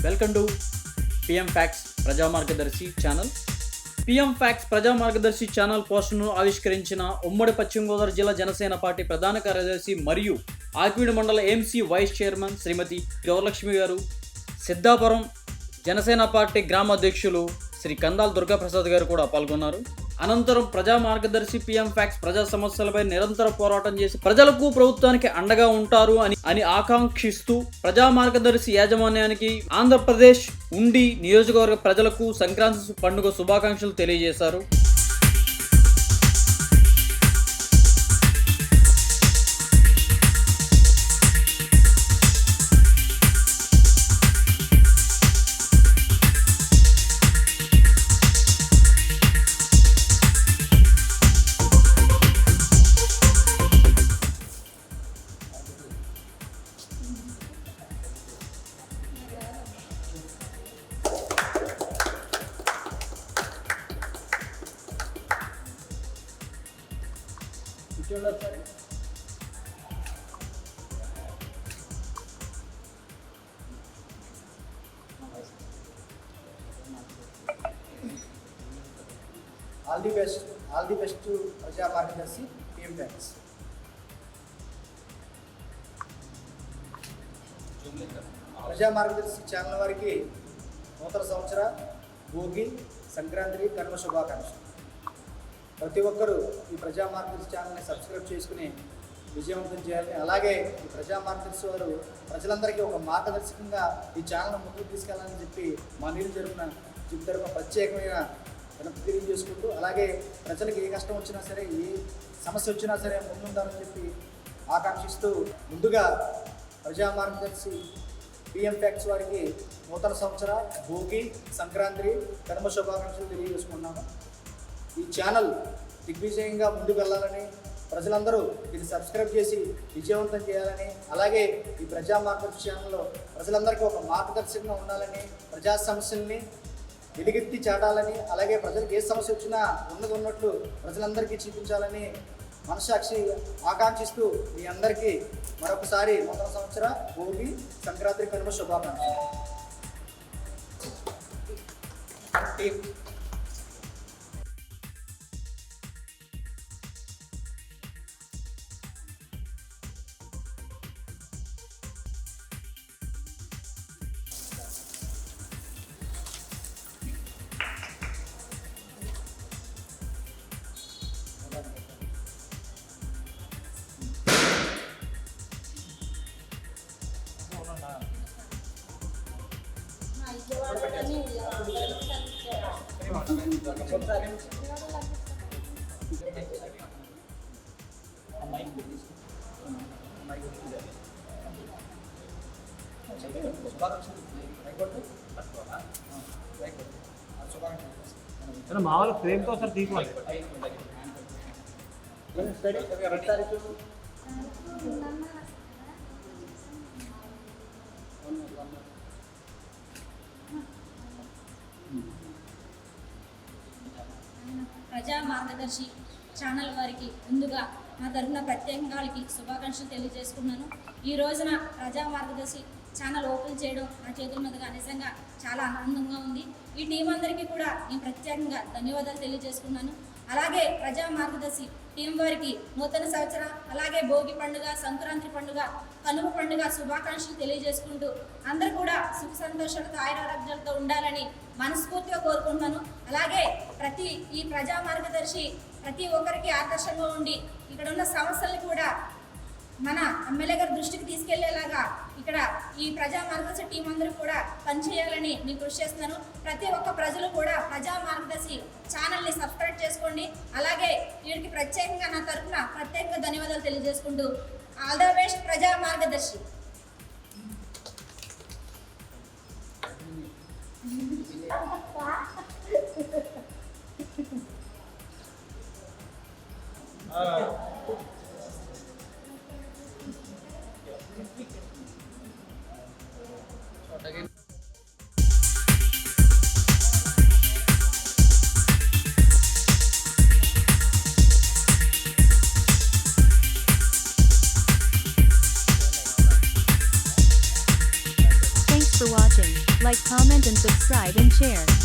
Welcome to PM fax ప్రజా మార్గదర్శి channel. PM fax ప్రజా మార్గదర్శి channel పోస్టును ఆవిష్కరించిన ఉమ్మడి పశ్చిమ గోదావరి జిల్లా జనసేన పార్టీ ప్రధాన కార్యదర్శి మరియు ఆకివీడు మండల ఏఎంసీ వైస్ చైర్మన్ శ్రీమతి గౌరలక్ష్మి గారు, సిద్ధాపురం జనసేన పార్టీ గ్రామ అధ్యక్షులు శ్రీ కందాల దుర్గాప్రసాద్ గారు కూడా పాల్గొన్నారు. అనంతరం ప్రజా మార్గదర్శి పిఎం ఫ్యాక్స్ ప్రజా సమస్యలపై నిరంతర పోరాటం చేసి ప్రజలకు ప్రభుత్వానికి అండగా ఉంటారు అని ఆకాంక్షిస్తూ ప్రజా మార్గదర్శి యాజమాన్యానికి ఆంధ్రప్రదేశ్ ఉండి నియోజకవర్గ ప్రజలకు సంక్రాంతి పండుగ శుభాకాంక్షలు తెలియజేశారు. All the best to ప్రజా మార్గదర్శి పిఎం ఫ్యాక్స్. ప్రజా మార్గదర్శి ఛానల్ వారికి నూతన సంవత్సర భోగి, సంక్రాంతి, కనుమ శుభాకాంక్షలు. ప్రతి ఒక్కరూ ఈ ప్రజా మార్గదర్శి ఛానల్ని సబ్స్క్రైబ్ చేసుకుని విజయవంతం చేయాలి. అలాగే ఈ ప్రజా మార్గదర్శి వారు ప్రజలందరికీ ఒక మార్గదర్శకంగా ఈ ఛానల్ ముందుకు తీసుకెళ్లాలని చెప్పి మా నీళ్ళు తరపున ప్రత్యేకమైన తెలియజేసుకుంటూ, అలాగే ప్రజలకు ఏ కష్టం వచ్చినా సరే, ఏ సమస్య వచ్చినా సరే ముందుండాలని చెప్పి ఆకాంక్షిస్తూ, ముందుగా ప్రజా మార్గదర్శి పిఎం ఫ్యాక్స్ వారికి నూతన సంవత్సర భోగి, సంక్రాంతి, కనుమ శుభాకాంక్షలు తెలియజేసుకున్నాము. ఈ ఛానల్ దిగ్విజయంగా ముందుకు వెళ్ళాలని, ప్రజలందరూ ఇది సబ్స్క్రైబ్ చేసి విజయవంతం చేయాలని, అలాగే ఈ ప్రజా మార్గదర్శి ఛానల్లో ప్రజలందరికీ ఒక మార్గదర్శకంగా ఉండాలని, ప్రజా సమస్యల్ని వెలుగెత్తి చాటాలని, అలాగే ప్రజలకు ఏ సమస్య వచ్చినా ఉన్నట్లు ప్రజలందరికీ చూపించాలని మనసాక్షి ఆకాంక్షిస్తూ మీ అందరికీ మరొకసారి నూతన సంవత్సర భోగి, సంక్రాంతి, కనుమ శుభాకాంక్షలు. మా వాళ్ళ ఫ్రేమ్తో ఒకసారి తీసుకోవాలి. ప్రజా మార్గదర్శి ఛానల్ వారికి ముందుగా నా తరఫున ప్రత్యేకంగా వాళ్ళకి శుభాకాంక్షలు తెలియజేసుకున్నాను. ఈ రోజున ప్రజా మార్గదర్శి ఛానల్ ఓపెన్ చేయడం నా చేతుల మీదుగా నిజంగా చాలా ఆనందంగా ఉంది. ఈ టీం అందరికీ కూడా నేను ప్రత్యేకంగా ధన్యవాదాలు తెలియజేసుకున్నాను. అలాగే ప్రజా మార్గదర్శి టీం వారికి నూతన సంవత్సర, అలాగే భోగి పండుగ, సంక్రాంతి పండుగ, కనుమ పండుగ శుభాకాంక్షలు తెలియజేసుకుంటూ అందరూ కూడా సుఖ సంతోషాలతో, ఆయురారోగ్యాలతో ఉండాలని మనస్ఫూర్తిగా కోరుకుంటున్నాను. అలాగే ఈ ప్రజా మార్గదర్శి ప్రతి ఒక్కరికి ఆదర్శంగా ఉండి ఇక్కడ ఉన్న సమస్యలను కూడా మన ఎమ్మెల్యే గారి దృష్టికి తీసుకెళ్లేలాగా ఇక్కడ ఈ ప్రజా మార్గదర్శి టీం అందరూ కూడా పనిచేయాలని నేను కృషి చేస్తున్నాను. ప్రతి ఒక్క ప్రజలు కూడా ప్రజా మార్గదర్శి ఛానల్ని సబ్స్క్రైబ్ చేసుకోండి. అలాగే వీరికి ప్రత్యేకంగా నా తరఫున ప్రత్యేకంగా ధన్యవాదాలు తెలియజేసుకుంటూ ఆల్ ద బెస్ట్ ప్రజా మార్గదర్శి. Thanks for watching. Like, comment and subscribe and share.